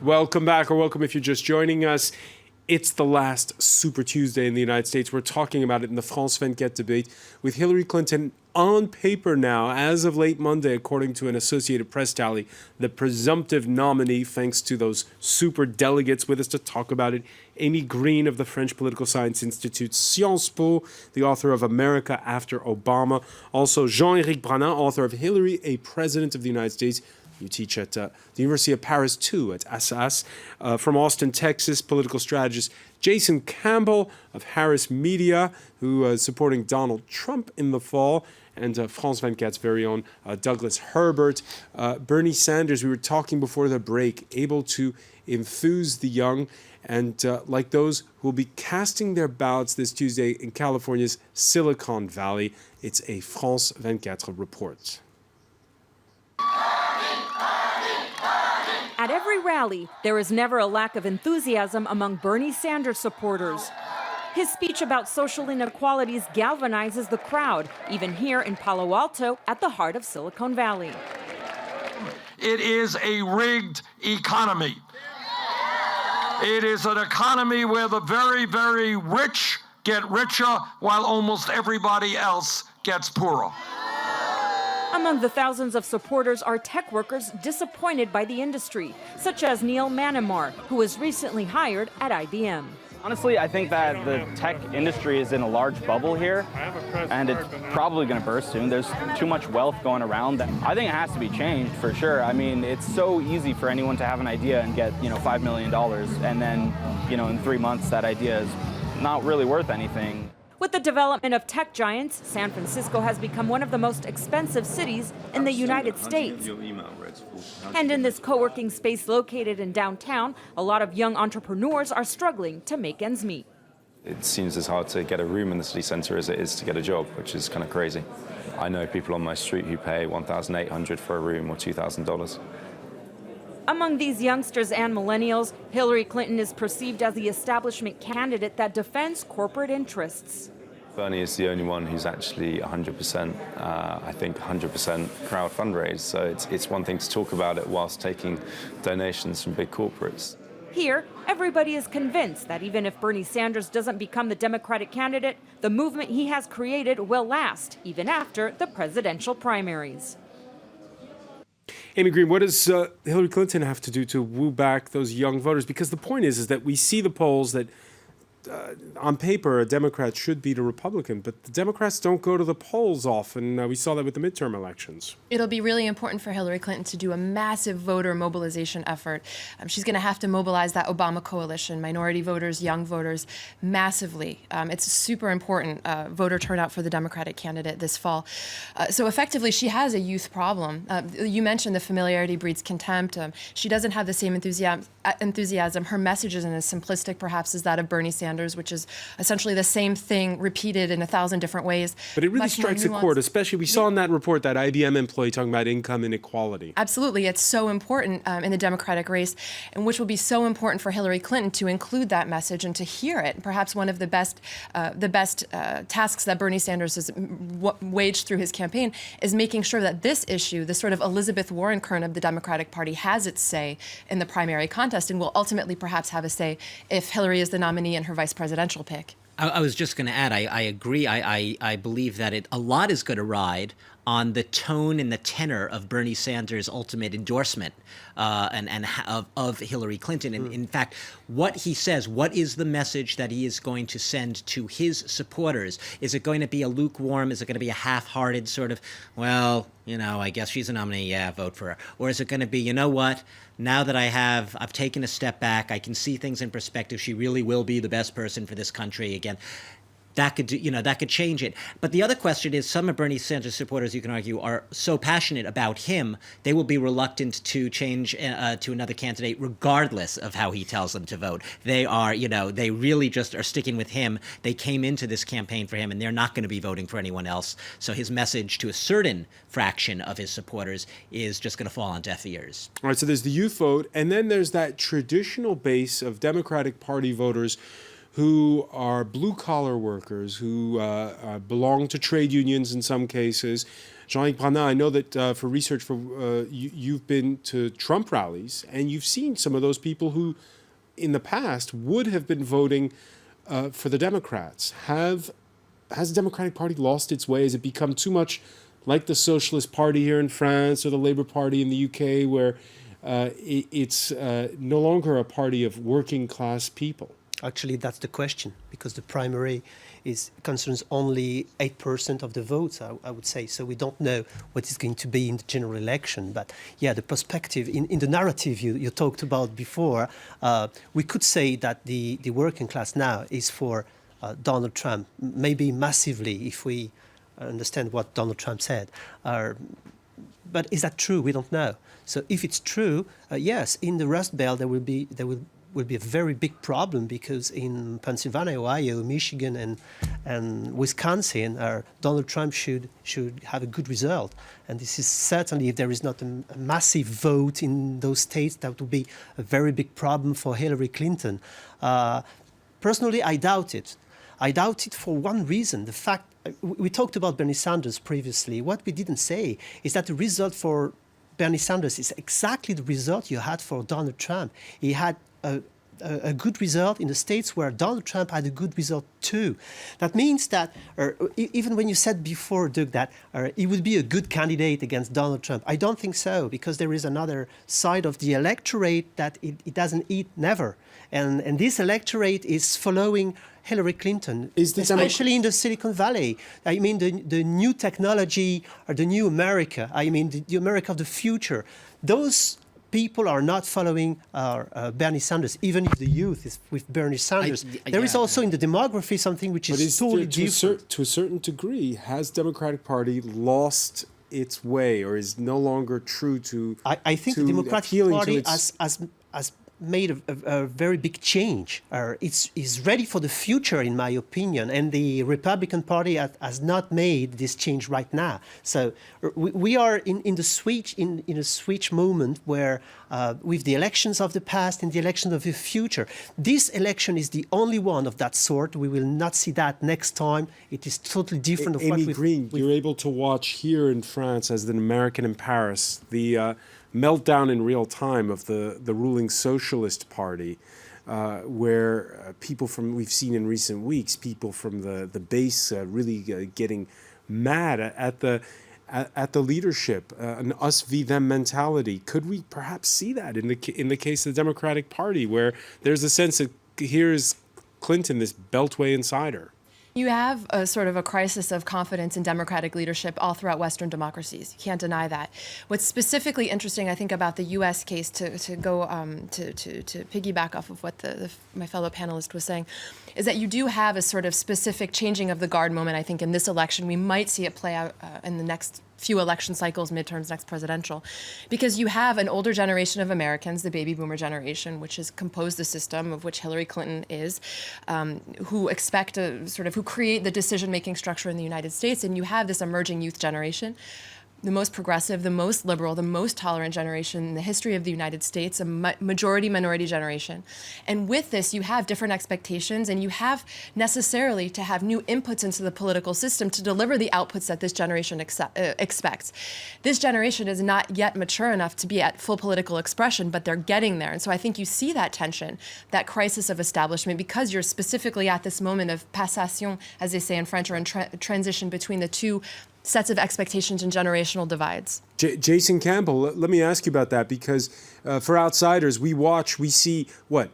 Welcome back, or welcome if you're just joining us. It's the last Super Tuesday in the United States. We're talking about it in the France 24 debate with Hillary Clinton on paper now, as of late Monday, according to an Associated Press tally, the presumptive nominee, thanks to those super delegates with us to talk about it. Amy Green of the French Political Science Institute, Sciences Po, the author of America After Obama. Also, Jean-Éric Branin, author of Hillary, a President of the United States. You teach at the University of Paris, too, at Assas. From Austin, Texas, political strategist Jason Campbell of Harris Media, who is supporting Donald Trump in the fall. And France 24's very own Douglas Herbert. Bernie Sanders, we were talking before the break, able to enthuse the young. And like those who will be casting their ballots this Tuesday in California's Silicon Valley. It's a France 24 report. At every rally, there is never a lack of enthusiasm among Bernie Sanders supporters. His speech about social inequalities galvanizes the crowd, even here in Palo Alto, at the heart of Silicon Valley. It is a rigged economy. It is an economy where the very, very rich get richer while almost everybody else gets poorer. Among the thousands of supporters are tech workers disappointed by the industry, such as Neil Manamar, who was recently hired at IBM. Honestly, I think that the tech industry is in a large bubble here, and it's probably going to burst soon. There's too much wealth going around. I think it has to be changed for sure. I mean, it's so easy for anyone to have an idea and get, $5 million, and then, in 3 months that idea is not really worth anything. With the development of tech giants, San Francisco has become one of the most expensive cities in the United States. And in this co-working space located in downtown, a lot of young entrepreneurs are struggling to make ends meet. It seems as hard to get a room in the city centre as it is to get a job, which is kind of crazy. I know people on my street who pay $1,800 for a room or $2,000. Among these youngsters and millennials, Hillary Clinton is perceived as the establishment candidate that defends corporate interests. Bernie is the only one who's actually 100%, I think 100% crowd fundraise. So it's one thing to talk about it whilst taking donations from big corporates. Here, everybody is convinced that even if Bernie Sanders doesn't become the Democratic candidate, the movement he has created will last, even after the presidential primaries. Amy Green, what does Hillary Clinton have to do to woo back those young voters? Because the point is that we see the polls that on paper a Democrat should beat a Republican, but the Democrats don't go to the polls often. We saw that with the midterm elections. It'll be really important for Hillary Clinton to do a massive voter mobilization effort. She's going to have to mobilize that Obama coalition, minority voters, young voters, massively. It's super important voter turnout for the Democratic candidate this fall. So effectively, she has a youth problem. You mentioned the familiarity breeds contempt. She doesn't have the same enthusiasm. Her message isn't as simplistic, perhaps, as that of Bernie Sanders, which is essentially the same thing repeated in 1,000 different ways. But it really strikes a chord, especially we saw in that report that IBM employee talking about income inequality. Absolutely. It's so important in the Democratic race, and which will be so important for Hillary Clinton to include that message and to hear it. Perhaps one of the best tasks that Bernie Sanders has waged through his campaign is making sure that this issue, this sort of Elizabeth Warren current of the Democratic Party, has its say in the primary contest and will ultimately perhaps have a say if Hillary is the nominee and her vice presidential pick. I was just going to add, I agree. I believe that a lot is going to ride on the tone and the tenor of Bernie Sanders' ultimate endorsement of Hillary Clinton. And in fact, what he says, what is the message that he is going to send to his supporters? Is it going to be a lukewarm? Is it going to be a half-hearted sort of, well, I guess she's a nominee, yeah, vote for her. Or is it going to be, you know what, now that I've taken a step back, I can see things in perspective, she really will be the best person for this country again. That could change it. But the other question is, some of Bernie Sanders supporters, you can argue, are so passionate about him, they will be reluctant to change to another candidate regardless of how he tells them to vote. They are, they really just are sticking with him. They came into this campaign for him, and they're not going to be voting for anyone else. So his message to a certain fraction of his supporters is just going to fall on deaf ears. All right, so there's the youth vote, and then there's that traditional base of Democratic Party voters who are blue-collar workers, who belong to trade unions in some cases, Jean-Luc Brana, I know that for research, you've been to Trump rallies, and you've seen some of those people who, in the past, would have been voting for the Democrats. Has the Democratic Party lost its way? Has it become too much like the Socialist Party here in France or the Labour Party in the UK, where it's no longer a party of working class people? Actually, that's the question, because the primary concerns only 8% of the votes, I would say. So we don't know what is going to be in the general election. But yeah, the perspective, in the narrative you talked about before, we could say that the working class now is for Donald Trump, maybe massively, if we understand what Donald Trump said. But is that true? We don't know. So if it's true, yes, in the Rust Belt there will be a very big problem, because in Pennsylvania, Ohio, Michigan, and Wisconsin, Donald Trump should have a good result. And this is certainly, if there is not a massive vote in those states, that would be a very big problem for Hillary Clinton. Personally, I doubt it. I doubt it for one reason. The fact, we talked about Bernie Sanders previously. What we didn't say is that the result for Bernie Sanders is exactly the result you had for Donald Trump. He had a good result in the states where Donald Trump had a good result too. That means that, even when you said before, Doug, that he would be a good candidate against Donald Trump, I don't think so, because there is another side of the electorate that it doesn't eat never. And this electorate is following Hillary Clinton, especially in the Silicon Valley. I mean, the new technology, or the new America, I mean, the America of the future. Those people are not following Bernie Sanders, even if the youth is with Bernie Sanders. There is also in the demography something which is totally different. To a certain degree, has Democratic Party lost its way, or is no longer true to I think the Democratic Party has made a very big change. It's ready for the future, in my opinion, and the Republican Party has not made this change right now. So we are in the switch in a switch moment where, with the elections of the past and the elections of the future, this election is the only one of that sort. We will not see that next time. It is totally different. Amy Green, you're able to watch here in France, as an American in Paris, the meltdown in real time of the ruling Socialist Party, where people from, we've seen in recent weeks, people from the base really getting mad at the leadership, an us v them mentality. Could we perhaps see that in the case of the Democratic Party, where there's a sense that here's Clinton, this Beltway insider? You have a sort of a crisis of confidence in democratic leadership all throughout Western democracies. You can't deny that. What's specifically interesting, I think, about the U.S. case, to piggyback off of what my fellow panelist was saying, is that you do have a sort of specific changing of the guard moment. I think in this election we might see it play out in the next few election cycles, midterms, next presidential, because you have an older generation of Americans, the baby boomer generation, which has composed the system of which Hillary Clinton is, who expect who create the decision-making structure in the United States, and you have this emerging youth generation, the most progressive, the most liberal, the most tolerant generation in the history of the United States, a majority-minority generation. And with this, you have different expectations, and you have necessarily to have new inputs into the political system to deliver the outputs that this generation expects. This generation is not yet mature enough to be at full political expression, but they're getting there. And so I think you see that tension, that crisis of establishment, because you're specifically at this moment of passation, as they say in French, or in transition between the two sets of expectations and generational divides. Jason Campbell, let me ask you about that, because for outsiders, we see,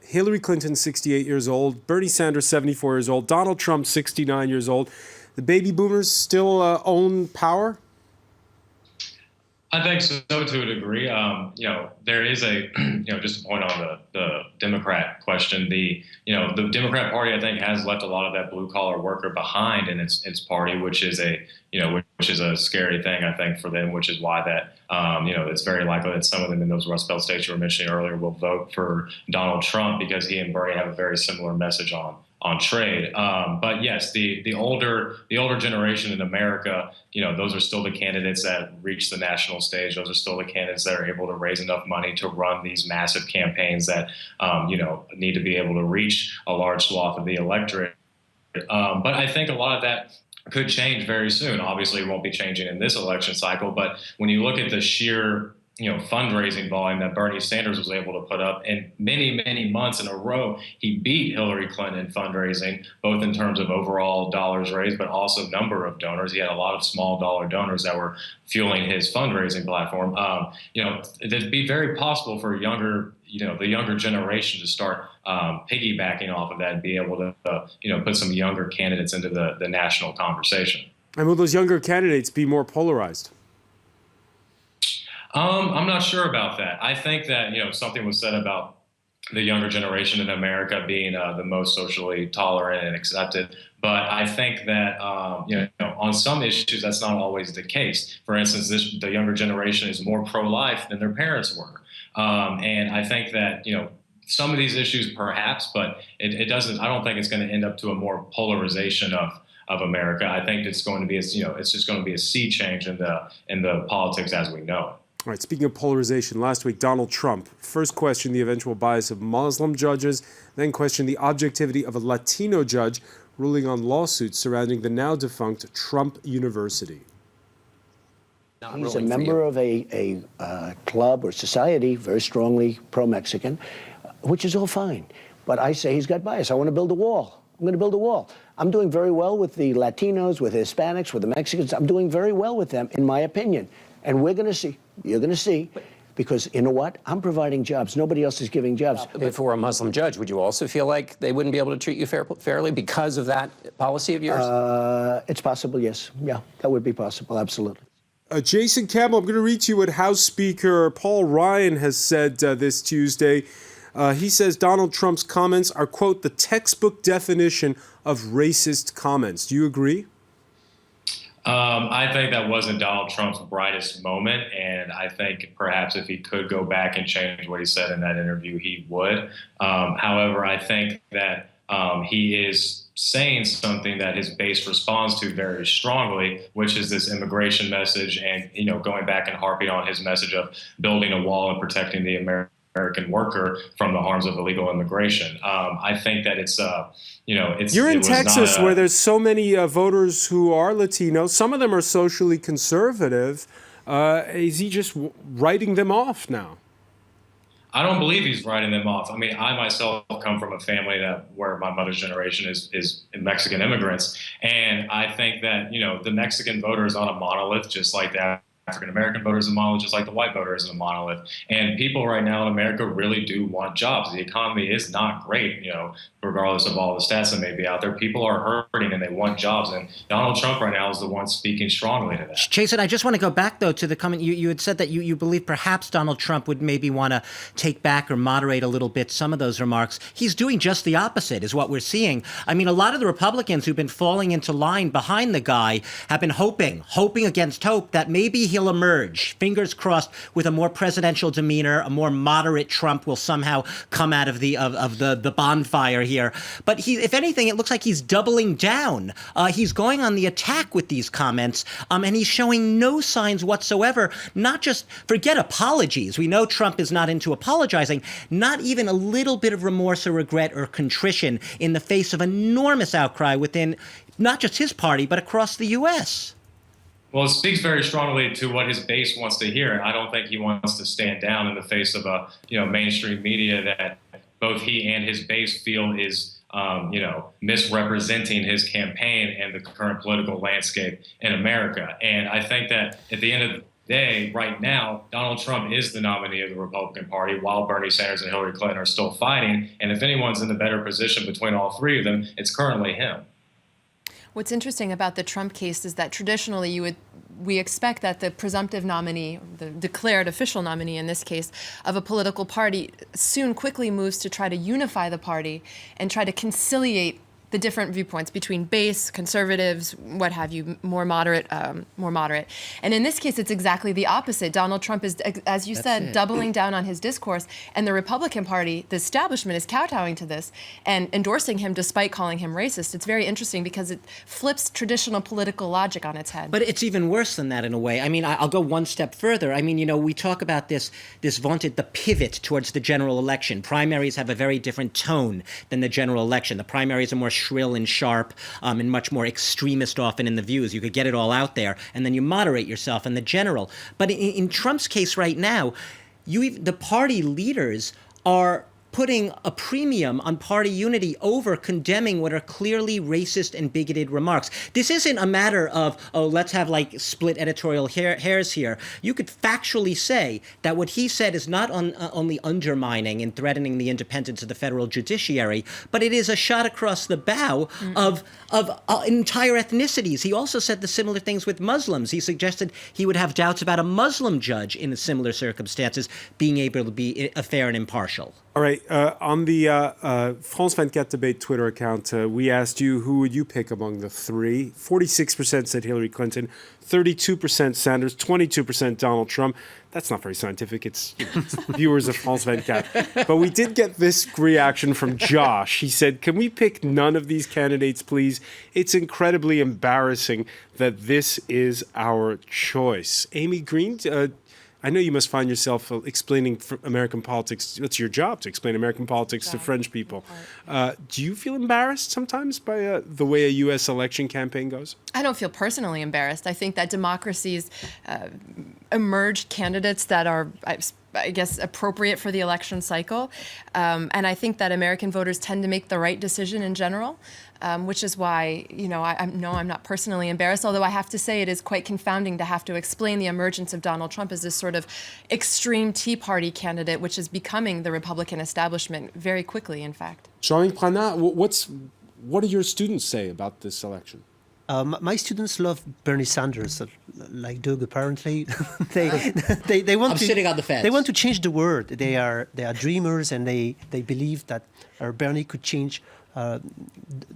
Hillary Clinton, 68 years old, Bernie Sanders, 74 years old, Donald Trump, 69 years old. The baby boomers still own power? I think so, to a degree. There is a, just a point on the Democrat question. The Democrat Party, I think, has left a lot of that blue collar worker behind in its party, which is a scary thing, I think, for them. Which is why that it's very likely that some of them in those Rust Belt states you were mentioning earlier will vote for Donald Trump, because he and Bernie have a very similar message on trade. But yes, the older generation in America, those are still the candidates that reach the national stage. Those are still the candidates that are able to raise enough money to run these massive campaigns that, need to be able to reach a large swath of the electorate. But I think a lot of that could change very soon. Obviously, it won't be changing in this election cycle, but when you look at the sheer fundraising volume that Bernie Sanders was able to put up in many, many months in a row, he beat Hillary Clinton in fundraising, both in terms of overall dollars raised, but also number of donors. He had a lot of small dollar donors that were fueling his fundraising platform. It'd be very possible for the younger generation to start piggybacking off of that and be able to, put some younger candidates into the national conversation. And will those younger candidates be more polarized? I'm not sure about that. I think that, something was said about the younger generation in America being the most socially tolerant and accepted. But I think that, on some issues, that's not always the case. For instance, the younger generation is more pro-life than their parents were. And I think that, some of these issues perhaps, but it doesn't, I don't think it's going to end up to a more polarization of America. I think it's going to be, it's just going to be a sea change in the politics as we know it. All right, speaking of polarization, last week, Donald Trump first questioned the eventual bias of Muslim judges, then questioned the objectivity of a Latino judge ruling on lawsuits surrounding the now-defunct Trump University. He's a member of a club or society very strongly pro-Mexican, which is all fine. But I say he's got bias. I want to build a wall. I'm going to build a wall. I'm doing very well with the Latinos, with the Hispanics, with the Mexicans. I'm doing very well with them, in my opinion. And we're going to see. You're going to see. Because you know what? I'm providing jobs. Nobody else is giving jobs. If it were a Muslim judge, would you also feel like they wouldn't be able to treat you fairly because of that policy of yours? It's possible, yes. Yeah, that would be possible, absolutely. Jason Campbell, I'm going to read to you what House Speaker Paul Ryan has said this Tuesday. He says Donald Trump's comments are, quote, the textbook definition of racist comments. Do you agree? I think that wasn't Donald Trump's brightest moment, and I think perhaps if he could go back and change what he said in that interview, he would. However, I think that he is saying something that his base responds to very strongly, which is this immigration message and, going back and harping on his message of building a wall and protecting the American worker from the harms of illegal immigration. I think that it's You're in Texas where there's so many voters who are Latino. Some of them are socially conservative. Is he just writing them off now? I don't believe he's writing them off. I mean, I myself come from a family where my mother's generation is Mexican immigrants. And I think that, the Mexican voter is not a monolith, just like that. African-American voter is a monolith, just like the white voter is a monolith. And people right now in America really do want jobs. The economy is not great, regardless of all the stats that may be out there. People are hurting and they want jobs. And Donald Trump right now is the one speaking strongly to that. Jason, I just want to go back, though, to the comment. You had said that you believe perhaps Donald Trump would maybe want to take back or moderate a little bit some of those remarks. He's doing just the opposite is what we're seeing. I mean, a lot of the Republicans who've been falling into line behind the guy have been hoping against hope that maybe he'll emerge, fingers crossed, with a more presidential demeanor, a more moderate Trump will somehow come out of the bonfire here. But if anything, it looks like he's doubling down. He's going on the attack with these comments, and he's showing no signs whatsoever, not just, forget apologies. We know Trump is not into apologizing, not even a little bit of remorse or regret or contrition in the face of enormous outcry within not just his party, but across the U.S. Well, it speaks very strongly to what his base wants to hear. I don't think he wants to stand down in the face of a mainstream media that both he and his base feel is misrepresenting his campaign and the current political landscape in America. And I think that at the end of the day, right now, Donald Trump is the nominee of the Republican Party while Bernie Sanders and Hillary Clinton are still fighting. And if anyone's in the better position between all three of them, it's currently him. What's interesting about the Trump case is that traditionally we expect that the presumptive nominee, the declared official nominee in this case, of a political party soon quickly moves to try to unify the party and try to conciliate the different viewpoints between base, conservatives, what have you, more moderate. And in this case, it's exactly the opposite. Donald Trump is, as you said, doubling down on his discourse, and the Republican Party, the establishment, is kowtowing to this and endorsing him despite calling him racist. It's very interesting because it flips traditional political logic on its head. But it's even worse than that in a way. I mean, I'll go one step further. I mean, we talk about this vaunted, the pivot towards the general election. Primaries have a very different tone than the general election. The primaries are more shrill and sharp and much more extremist often in the views. You could get it all out there, and then you moderate yourself in the general. But in Trump's case right now, the party leaders are putting a premium on party unity over condemning what are clearly racist and bigoted remarks. This isn't a matter of, oh, let's have like split editorial hairs here. You could factually say that what he said is not only undermining and threatening the independence of the federal judiciary, but it is a shot across the bow of entire ethnicities. He also said the similar things with Muslims. He suggested he would have doubts about a Muslim judge in similar circumstances being able to be fair and impartial. All right. On the France 24 debate Twitter account, we asked you who would you pick among the three. 46% said Hillary Clinton, 32% Sanders, 22% Donald Trump. That's not very scientific. It's viewers of France 24. But we did get this reaction from Josh. He said, can we pick none of these candidates, please? It's incredibly embarrassing that this is our choice. Amy Green, I know you must find yourself explaining American politics. It's your job to explain American politics to French people. Do you feel embarrassed sometimes by the way a U.S. election campaign goes? I don't feel personally embarrassed. I think that democracies emerge candidates that are, I guess, appropriate for the election cycle. And I think that American voters tend to make the right decision in general. Which is why, I'm not personally embarrassed, although I have to say it is quite confounding to have to explain the emergence of Donald Trump as this sort of extreme Tea Party candidate, which is becoming the Republican establishment very quickly, in fact. Jean-Yves Pranat, what do your students say about this election? My students love Bernie Sanders, like Doug. Apparently, they want I'm sitting on the fence. They want to change the world. They are dreamers, and they believe that Bernie could change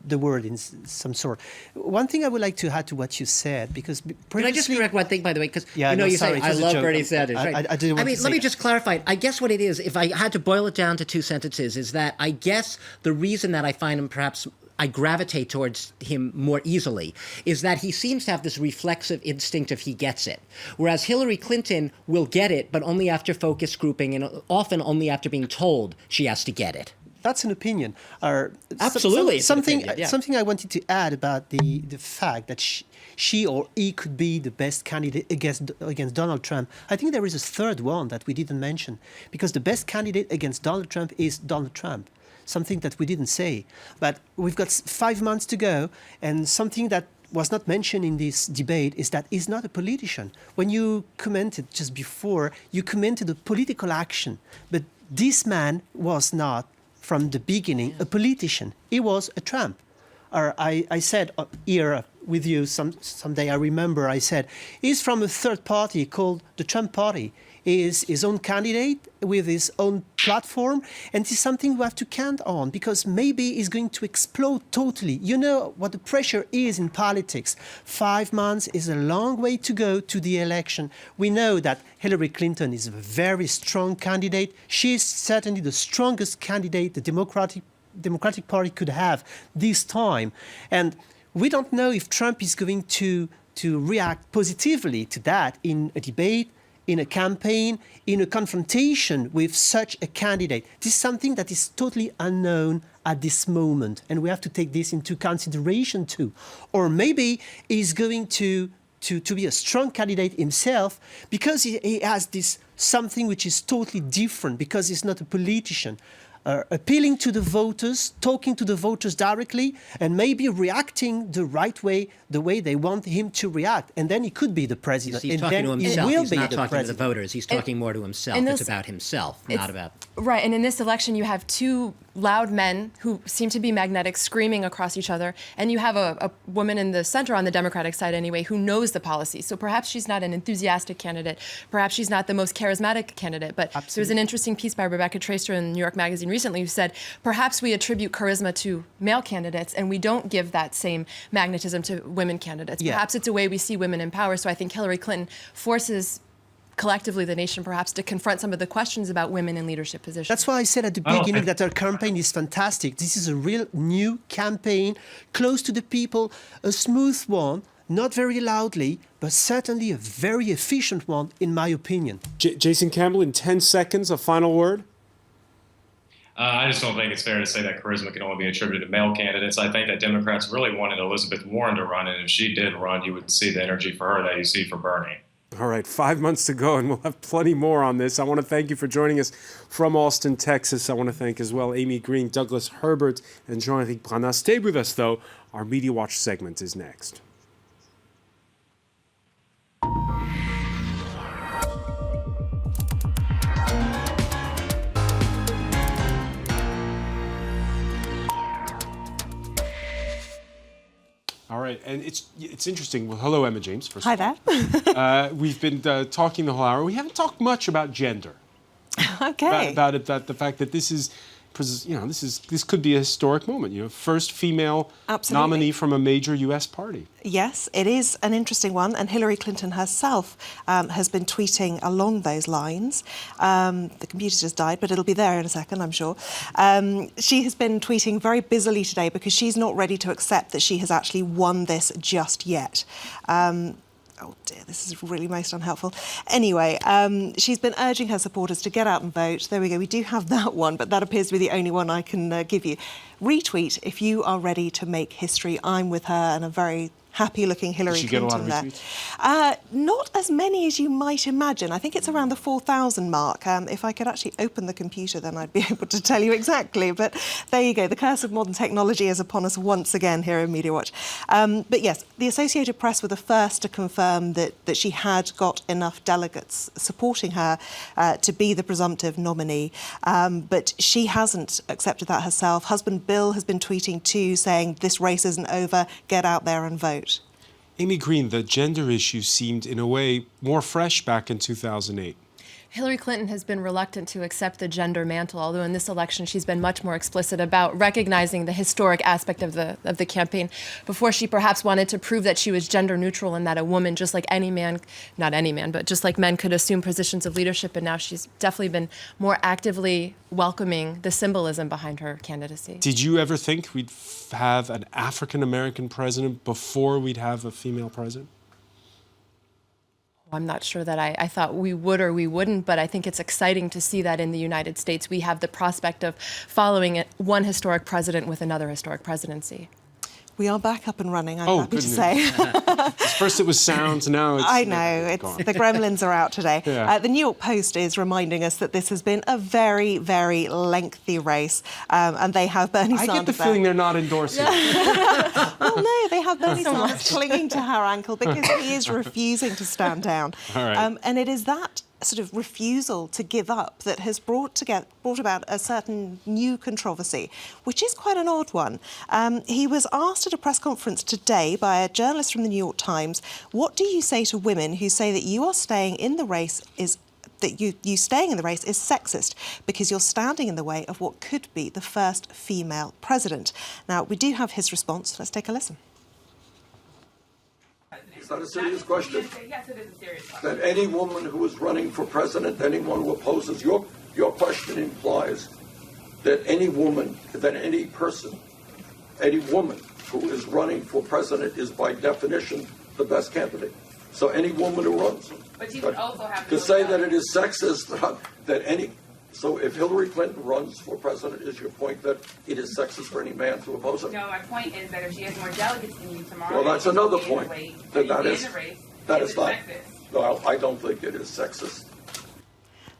the word in some sort. One thing I would like to add to what you said, because can I just correct one thing, by the way? Because you sorry, say I love Bernie Sanders. Right? I didn't want to say let me just clarify. I guess what it is, if I had to boil it down to two sentences, is that I guess the reason that I find him perhaps I gravitate towards him more easily is that he seems to have this reflexive instinct of he gets it. Whereas Hillary Clinton will get it, but only after focus grouping and often only after being told she has to get it. That's an opinion. Absolutely. Something I wanted to add about the fact that she or he could be the best candidate against Donald Trump. I think there is a third one that we didn't mention, because the best candidate against Donald Trump is Donald Trump. Something that we didn't say. But we've got 5 months to go, and something that was not mentioned in this debate is that he's not a politician. When you commented just before, you commented a political action. But this man was not, from the beginning, a politician. He was a Trump. I said here with you someday, I remember I said, he's from a third party called the Trump Party. He is his own candidate with his own platform, and it's something we have to count on, because maybe he's going to explode totally. You know what the pressure is in politics. 5 months is a long way to go to the election. We know that Hillary Clinton is a very strong candidate. She is certainly the strongest candidate the Democratic Party could have this time. And we don't know if Trump is going to react positively to that in a debate, in a campaign, in a confrontation with such a candidate. This is something that is totally unknown at this moment, and we have to take this into consideration too. Or maybe he's going to be a strong candidate himself, because he has this something which is totally different, because he's not a politician. Appealing to the voters, talking to the voters directly, and maybe reacting the right way, the way they want him to react. And then he could be the president. He's talking to himself. He's not talking to the voters. He's talking more to himself. It's about himself, not about... Right, and in this election, you have two loud men who seem to be magnetic, screaming across each other, and you have a woman in the center, on the Democratic side anyway, who knows the policy. So perhaps she's not an enthusiastic candidate. Perhaps she's not the most charismatic candidate. But There was an interesting piece by Rebecca Traister in New York Magazine recently who said, perhaps we attribute charisma to male candidates, and we don't give that same magnetism to women candidates. Yeah. Perhaps it's a way we see women in power. So I think Hillary Clinton forces collectively the nation perhaps to confront some of the questions about women in leadership positions. That's why I said at the beginning that our campaign is fantastic. This is a real new campaign, close to the people, a smooth one, not very loudly, but certainly a very efficient one, in my opinion. Jason Campbell, in 10 seconds, a final word? I just don't think it's fair to say that charisma can only be attributed to male candidates. I think that Democrats really wanted Elizabeth Warren to run, and if she did run, you would see the energy for her that you see for Bernie. All right, 5 months to go, and we'll have plenty more on this. I want to thank you for joining us from Austin, Texas. I want to thank as well Amy Green, Douglas Herbert, and Jean-Éric Branat. Stay with us, though. Our Media Watch segment is next. All right, and it's interesting. Well, hello, Emma James. First Hi there. We've been talking the whole hour. We haven't talked much about gender. Okay. About the fact that this is, this could be a historic moment. First female nominee from a major U.S. party. Yes, it is an interesting one, and Hillary Clinton herself has been tweeting along those lines. The computer just died, but it'll be there in a second, I'm sure. She has been tweeting very busily today because she's not ready to accept that she has actually won this just yet. Oh dear, this is really most unhelpful. Anyway, she's been urging her supporters to get out and vote. There we go, we do have that one, but that appears to be the only one I can give you. Retweet if you are ready to make history. I'm with her, and a very happy-looking Hillary Clinton there. Not as many as you might imagine. I think it's around the 4,000 mark. If I could actually open the computer, then I'd be able to tell you exactly. But there you go. The curse of modern technology is upon us once again here in Media Watch. But yes, the Associated Press were the first to confirm that she had got enough delegates supporting her to be the presumptive nominee. But she hasn't accepted that herself. Husband Bill has been tweeting too, saying this race isn't over, get out there and vote. Amy Green, the gender issue seemed, in a way, more fresh back in 2008. Hillary Clinton has been reluctant to accept the gender mantle, although in this election she's been much more explicit about recognizing the historic aspect of the campaign. Before, she perhaps wanted to prove that she was gender neutral and that a woman, just like any man, not any man, but just like men, could assume positions of leadership, and now she's definitely been more actively welcoming the symbolism behind her candidacy. Did you ever think we'd have an African-American president before we'd have a female president? I'm not sure that I thought we would or we wouldn't, but I think it's exciting to see that in the United States we have the prospect of following one historic president with another historic presidency. We are back up and running, I'm happy to say. First it was sound, now it's... I know, the gremlins are out today. Yeah. The New York Post is reminding us that this has been a very, very lengthy race, and they have Bernie Sanders. I get the feeling they're not endorsing. Well, no, they have Bernie Sanders clinging to her ankle because he is refusing to stand down. All right. And it is that sort of refusal to give up that has brought about a certain new controversy, which is quite an odd one. He was asked at a press conference today by a journalist from the New York Times, what do you say to women who say that you are staying in the race is you staying in the race is sexist because you're standing in the way of what could be the first female president? Now, we do have his response. Let's take a listen. Is that a serious question? Yes, it is a serious question. That any woman who is running for president, anyone who opposes your question implies that any woman, that any person, any woman who is running for president is by definition the best candidate. So any woman who runs. But you would also have to say that it is sexist that any. So if Hillary Clinton runs for president, is your point that it is sexist for any man to oppose her? No, my point is that if she has more delegates than you tomorrow, well, that's another point. That is not. Sexist. No, I don't think it is sexist.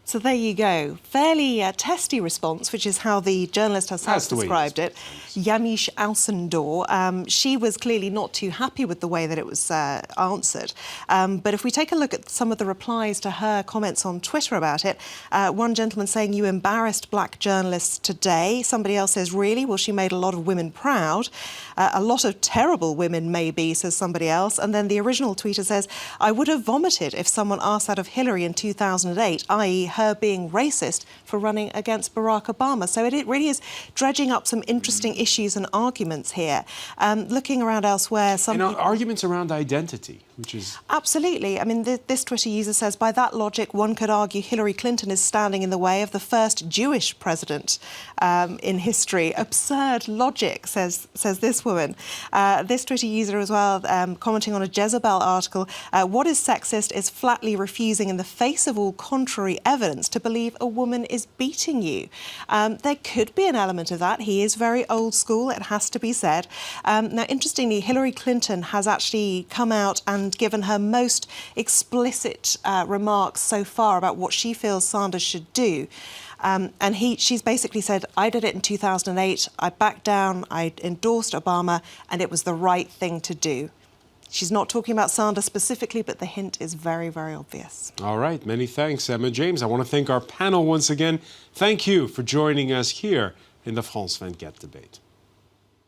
So there you go. Fairly testy response, which is how the journalist herself described it. Yamiche Alcindor. She was clearly not too happy with the way that it was answered. But if we take a look at some of the replies to her comments on Twitter about it, one gentleman saying, you embarrassed black journalists today. Somebody else says, really? Well, she made a lot of women proud. A lot of terrible women, maybe, says somebody else. And then the original tweeter says, I would have vomited if someone asked that of Hillary in 2008, i.e. her being racist for running against Barack Obama. So it really is dredging up some interesting issues and arguments here. Looking around elsewhere, some arguments around identity. which is... Absolutely. I mean, this Twitter user says, by that logic, one could argue Hillary Clinton is standing in the way of the first Jewish president in history. Absurd logic, says this woman. This Twitter user as well, commenting on a Jezebel article, what is sexist is flatly refusing in the face of all contrary evidence to believe a woman is beating you. There could be an element of that. He is very old school, it has to be said. Now, interestingly, Hillary Clinton has actually come out and given her most explicit remarks so far about what she feels Sanders should do. And she's basically said, I did it in 2008, I backed down, I endorsed Obama, and it was the right thing to do. She's not talking about Sanders specifically, but the hint is very, very obvious. All right, many thanks, Emma James. I want to thank our panel once again. Thank you for joining us here in the France 24 debate.